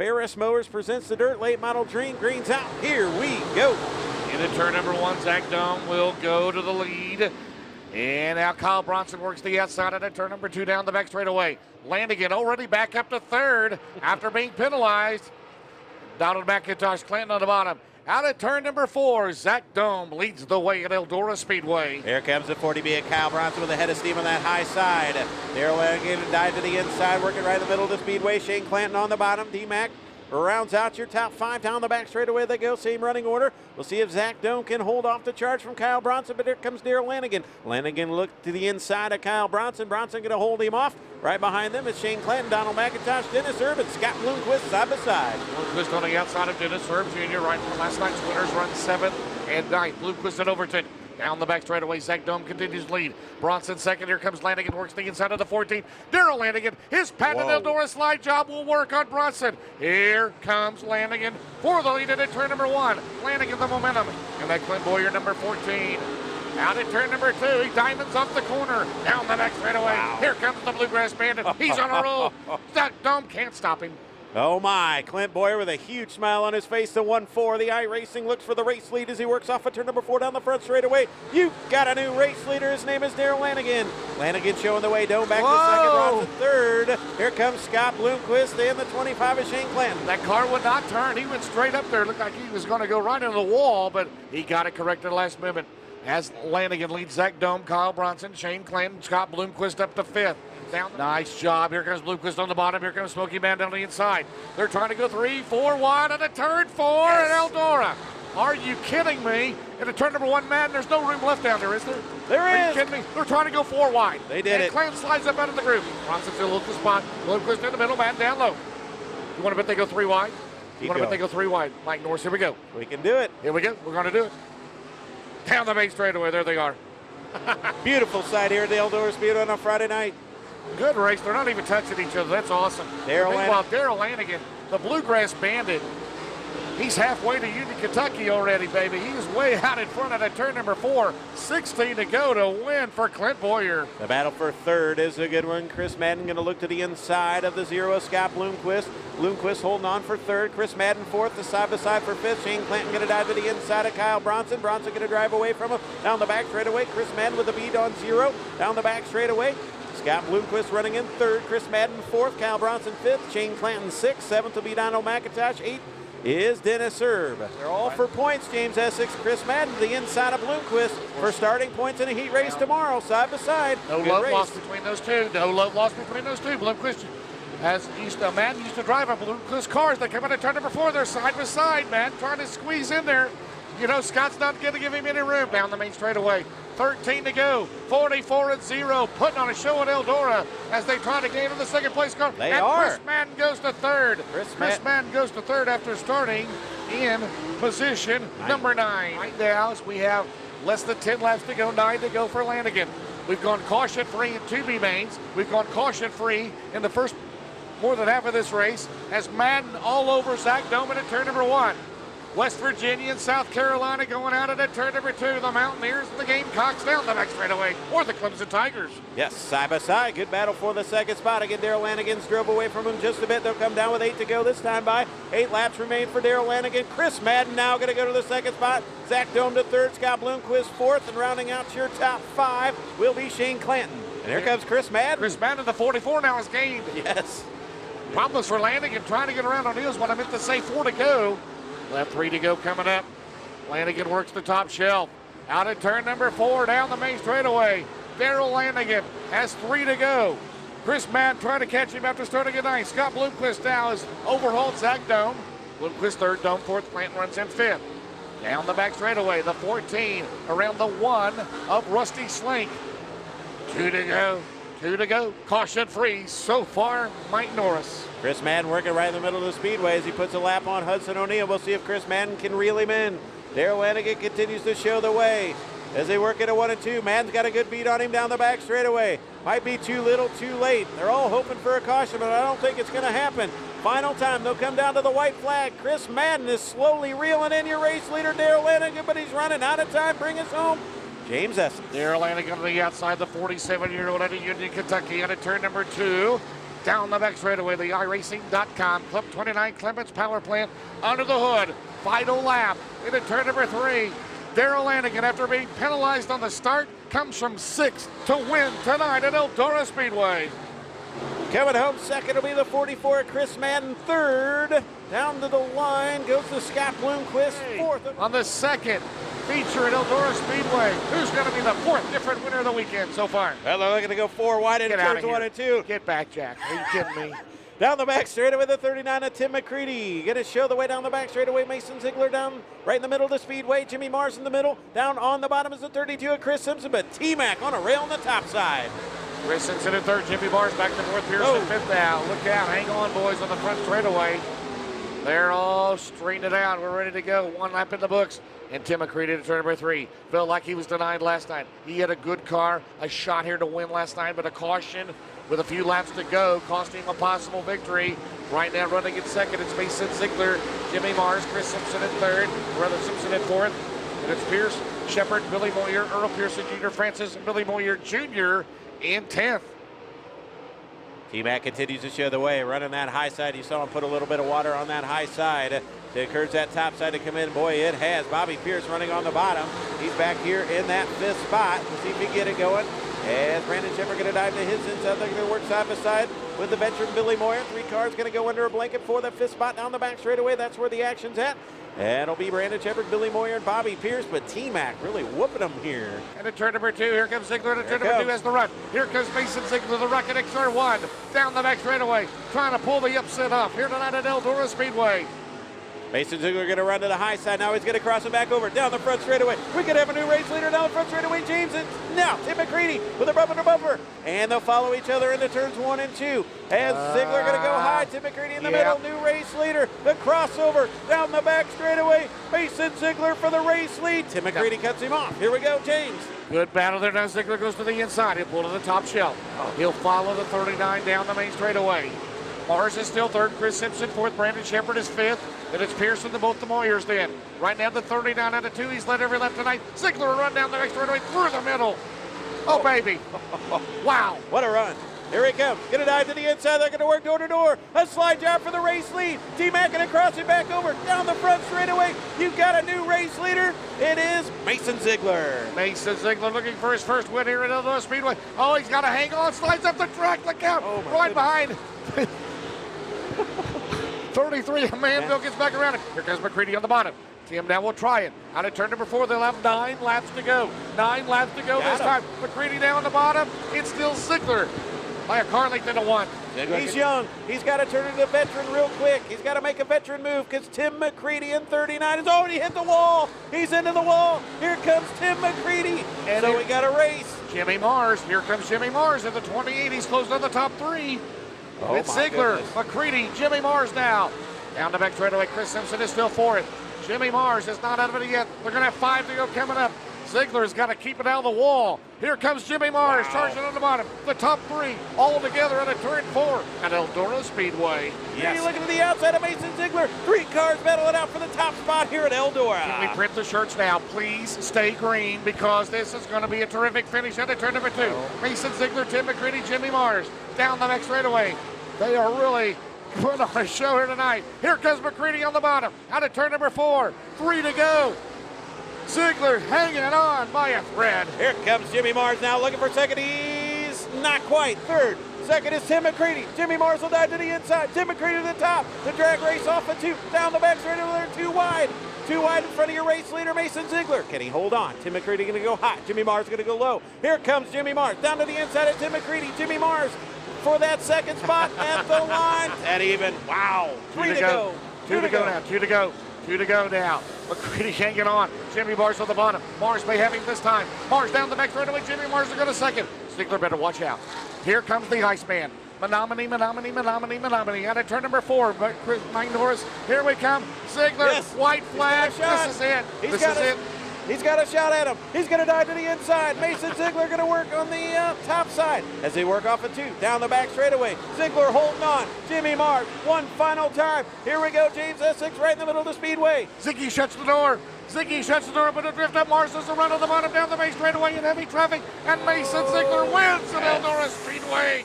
Ferris Mowers presents the Dirt Late Model Dream. Green's out. Here we go. Into turn number one, Zach Dome will go to the lead. And now Kyle Bronson works the outside of turn number two down the back straightaway. Landigan already back up to third after being penalized. Donald McIntosh Clinton on the bottom. Out at turn number four, Zach Dome leads the way at Eldora Speedway. Here comes the 40B at Kyle Bronson with a head of steam on that high side. Daryl Landigan dive to the inside, working right in the middle of the speedway. Shane Clanton on the bottom. D-Mac rounds out your top five. Down the back straightaway they go, same running order. We'll see if Zach Dome can hold off the charge from Kyle Bronson, but here comes Daryl Landigan. Landigan looked to the inside of Kyle Bronson. Bronson going to hold him off. Right behind them is Shane Clanton, Donald McIntosh, Dennis Erb, and Scott Bloomquist side by side. Bloomquist on the outside of Dennis Erb Jr. right from last night's winners, run 7th and 9th. Bloomquist and Overton. Down the back straightaway, Zach Dome continues to lead. Bronson second. Here comes Landigan, works the inside of the 14. Daryl Landigan, his patented Eldora slide job will work on Bronson. Here comes Landigan for the lead at turn number one. Landigan the momentum. And that Clint Boyer, number 14. Out at turn number two, he diamonds off the corner. Down the back straightaway. Wow. Here comes the Bluegrass Bandit. He's on a roll. Zach Dome can't stop him. Oh my, Clint Boyer with a huge smile on his face, the 1-4. The iRacing looks for the race lead as he works off at turn number four down the front straightaway. You got a new race leader. His name is Daryl Landigan. Landigan showing the way. Dome back to second, Bronson third. Here comes Scott Bloomquist and the 25 is Shane Clanton. That car would not turn. He went straight up there. Looked like he was going to go right into the wall, but he got it corrected at the last minute. As Landigan leads Zach Dome, Kyle Bronson, Shane Clanton, Scott Bloomquist up to fifth. Nice job. Here comes Bloomquist on the bottom. Here comes Smoky Man down the inside. They're trying to go 3-4 wide on a turn four at Eldora. Are you kidding me? In a turn number one, man, there's no room left down there, is there? Are you kidding me? They're trying to go four wide. They did it. Clanton slides up out of the group. Bronson still looks the spot. Bloomquist in the middle, man down low. You want to bet they go three wide? You want to bet they go three wide? Mike Norris, here we go. We can do it. Here we go. We're going to do it. Down the main straightaway. There they are. Beautiful sight here at the Eldora Speedway on a Friday night. Good race. They're not even touching each other. That's awesome. Daryl Landigan, the Bluegrass Bandit, he's halfway to Union, Kentucky already, baby. He's way out in front of that turn number four. 16 to go to win for Clint Boyer. The battle for third is a good one. Chris Madden going to look to the inside of the zero. Scott Bloomquist. Bloomquist holding on for third. Chris Madden fourth. The side-by-side for fifth. Shane Clanton going to dive to the inside of Kyle Bronson. Bronson going to drive away from him. Down the back straightaway. Chris Madden with the bead on zero. Down the back straightaway. Scott Bloomquist running in third. Chris Madden fourth. Kyle Bronson fifth. Shane Clanton sixth. Seventh will be Donald McIntosh. Eighth is Dennis Erb. They're all for points. James Essex, Chris Madden, the inside of Bloomquist for starting points in a heat race tomorrow, side by side. No love lost between those two. No love lost between those two. Bloomquist Madden used to drive a Bloomquist cars. They come out of turn number four. They're side by side, man, trying to squeeze in there. You know, Scott's not going to give him any room down the main straightaway. 13 to go, 44-0, putting on a show at Eldora as they try to gain in the second place car. Chris Madden goes to third. Chris Madden goes to third after starting in position number 9. Right now, we have less than 10 laps to go, 9 to go for Landigan. We've gone caution-free in 2B mains. We've gone caution-free in the first more than half of this race as Madden all over Zach Dome at turn number one. West Virginia and South Carolina going out at turn number two. The Mountaineers and the Gamecocks down the back straightaway, or the Clemson Tigers. Yes, side by side. Good battle for the second spot. Again, Daryl Landigan's drove away from him just a bit. They'll come down with 8 to go this time by. 8 laps remain for Daryl Landigan. Chris Madden now going to go to the second spot. Zach Dome to third. Scott Bloomquist fourth. And rounding out your top 5 will be Shane Clanton. And here comes Chris Madden. Chris Madden, the 44 now is gained. Yes. Problems for Landigan trying to get around on heels. What I meant to say, 4 to go. Left 3 to go coming up. Landigan works the top shelf. Out at turn number 4 down the main straightaway. Daryl Landigan has 3 to go. Chris Madden trying to catch him after starting at 9. Scott Bloomquist now has overhauled Zach Dome. Bloomquist third, Dome fourth, Clanton runs in fifth. Down the back straightaway, the 14 around the 1 of Rusty Slink. 2 to go. 2 to go. Caution free so far, Mike Norris. Chris Madden working right in the middle of the speedway as he puts a lap on Hudson O'Neal. We'll see if Chris Madden can reel him in. Daryl Landigan continues to show the way as they work into 1 and 2. Madden's got a good beat on him down the back straightaway. Might be too little, too late. They're all hoping for a caution, but I don't think it's going to happen. Final time, they'll come down to the white flag. Chris Madden is slowly reeling in your race leader, Daryl Landigan, but he's running out of time. Bring us home. James Essex. Daryl Landigan on the outside, the 47-year-old out of Union, Kentucky, out of turn number 2. down the back straightaway. The iRacing.com, Club 29 Clements Power Plant under the hood. Final lap into turn number 3. Darrell Lanigan, after being penalized on the start, comes from 6th to win tonight at Eldora Speedway. Coming home second will be the 44, Chris Madden. Third, down to the line goes the Scott Bloomquist. Fourth. On the second feature at Eldora Speedway, who's going to be the 4th different winner of the weekend so far? Well, they're looking to go 4 wide into turns 1 and 2. Get back, Jack. Are you kidding me? Down the back straightaway, the 39 of Tim McCready. Going to show the way down the back straightaway. Mason Ziegler down right in the middle of the speedway. Jimmy Mars in the middle. Down on the bottom is the 32 of Chris Simpson, but T-Mac on a rail on the top side. Chris Simpson in 3rd, Jimmy Mars back to 4th, Pearson 5th now. Look out, hang on, boys, on the front straightaway. They're all straightened out. We're ready to go. 1 lap in the books. And Tim McCready to turn number 3. Felt like he was denied last night. He had a good car, a shot here to win last night, but a caution with a few laps to go, costing him a possible victory. Right now running in 2nd, it's Mason Ziegler, Jimmy Mars, Chris Simpson in 3rd, Brother Simpson in 4th. And it's Pierce, Shepard, Billy Moyer, Earl Pearson Jr., Francis, and Billy Moyer Jr. in 10th. T-Mac continues to show the way, running that high side. You saw him put a little bit of water on that high side to encourage that top side to come in. Boy, it has. Bobby Pierce running on the bottom. He's back here in that 5th spot. We'll see if he can get it going. As Brandon Shepard going to dive to his inside. They're going to work side by side with the veteran Billy Moyer. 3 cars going to go under a blanket for the 5th spot down the back straightaway. That's where the action's at. And it'll be Brandon Shepard, Billy Moyer, and Bobby Pierce, but T-Mac really whooping them here. And at turn number 2, here comes Ziegler. And at turn number 2 has the run. Here comes Mason Ziegler, the rocket XR1, down the back straightaway, trying to pull the upset off here tonight at Eldora Speedway. Mason Ziegler going to run to the high side. Now he's going to cross it back over down the front straightaway. We could have a new race leader down the front straightaway. James and now Tim McCready with a bumper to bumper. And they'll follow each other into turns 1 and 2. As Ziegler going to go high. Tim McCready in the middle. New race leader. The crossover down the back straightaway. Mason Ziegler for the race lead. Tim McCready cuts him off. Here we go, James. Good battle there. Now Ziegler goes to the inside. He'll pull to the top shelf. He'll follow the 39 down the main straightaway. Mars is still 3rd, Chris Simpson 4th, Brandon Shepard is 5th. Then it's Pearson to both the Moyers then. Right now the 39 out of 2. He's led every lap tonight. Ziegler will run down the next straightaway through the middle. Oh, baby. Wow. What a run. Here he comes. Going to dive to the inside. They're going to work door to door. A slide job for the race lead. T-Mac going to cross it back over. Down the front straightaway. You've got a new race leader. It is Mason Ziegler. Mason Ziegler looking for his first win here at Eldora Speedway. Oh, he's got to hang on. Slides up the track. Look out. Oh, right behind. 33, Manville gets back around it. Here comes McCready on the bottom. Tim now will try it. Out of turn number 4, they'll have 9 laps to go. 9 laps to go this time. McCready down on the bottom. It's still Ziegler by a car length into 1. He's young. He's got to turn into a veteran real quick. He's got to make a veteran move because Tim McCready in 39 has already hit the wall. He's into the wall. Here comes Tim McCready. And so we got a race. Jimmy Mars. Here comes Jimmy Mars in the 28. He's closed on the top 3. Oh, it's Ziegler, McCready, Jimmy Mars now. Down the back straightaway, Chris Simpson is still 4th. Jimmy Mars is not out of it yet. They're going to have 5 to go coming up. Ziegler's got to keep it out of the wall. Here comes Jimmy Mars, charging on the bottom. The top 3 all together at a turn 4 at Eldora Speedway. Yes. You're looking to the outside of Mason Ziegler. 3 cars battling out for the top spot here at Eldora. Can we print the shirts now? Please stay green because this is going to be a terrific finish at turn number 2. Mason Ziegler, Tim McCready, Jimmy Mars down the next straightaway. They are really putting on a show here tonight. Here comes McCready on the bottom. Out of turn number 4. 3 to go. Ziegler hanging on by a thread. Here comes Jimmy Mars now looking for second. He's not quite. 3rd. 2nd is Tim McCready. Jimmy Mars will dive to the inside. Tim McCready to the top. The drag race off of 2. Down the back straightaway. 2 wide. 2 wide in front of your race leader, Mason Ziegler. Can he hold on? Tim McCready going to go high. Jimmy Mars going to go low. Here comes Jimmy Mars. Down to the inside of Tim McCready. Jimmy Mars for that 2nd spot at the line. And even, wow, 3 to go. 2 to go now. 2 to go. 2 to go now. McCready hanging on. Jimmy Mars on the bottom. Mars may have him this time. Mars down the back straightaway. Jimmy Mars is going to 2nd. Ziegler better watch out. Here comes the Iceman. Menominee. Out of turn number 4. Mike Norris. Here we come. Ziegler. Yes. White flag. This is it. This is it. He's got a shot at him. He's going to dive to the inside. Mason Ziegler going to work on the top side as they work off of 2. Down the back straightaway. Ziegler holding on. Jimmy Mars, one final time. Here we go. James Essex right in the middle of the speedway. Ziggy shuts the door. But a drift up. Mars does a run on the bottom down the main straightaway in heavy traffic. And Mason Ziegler wins at Eldora Speedway.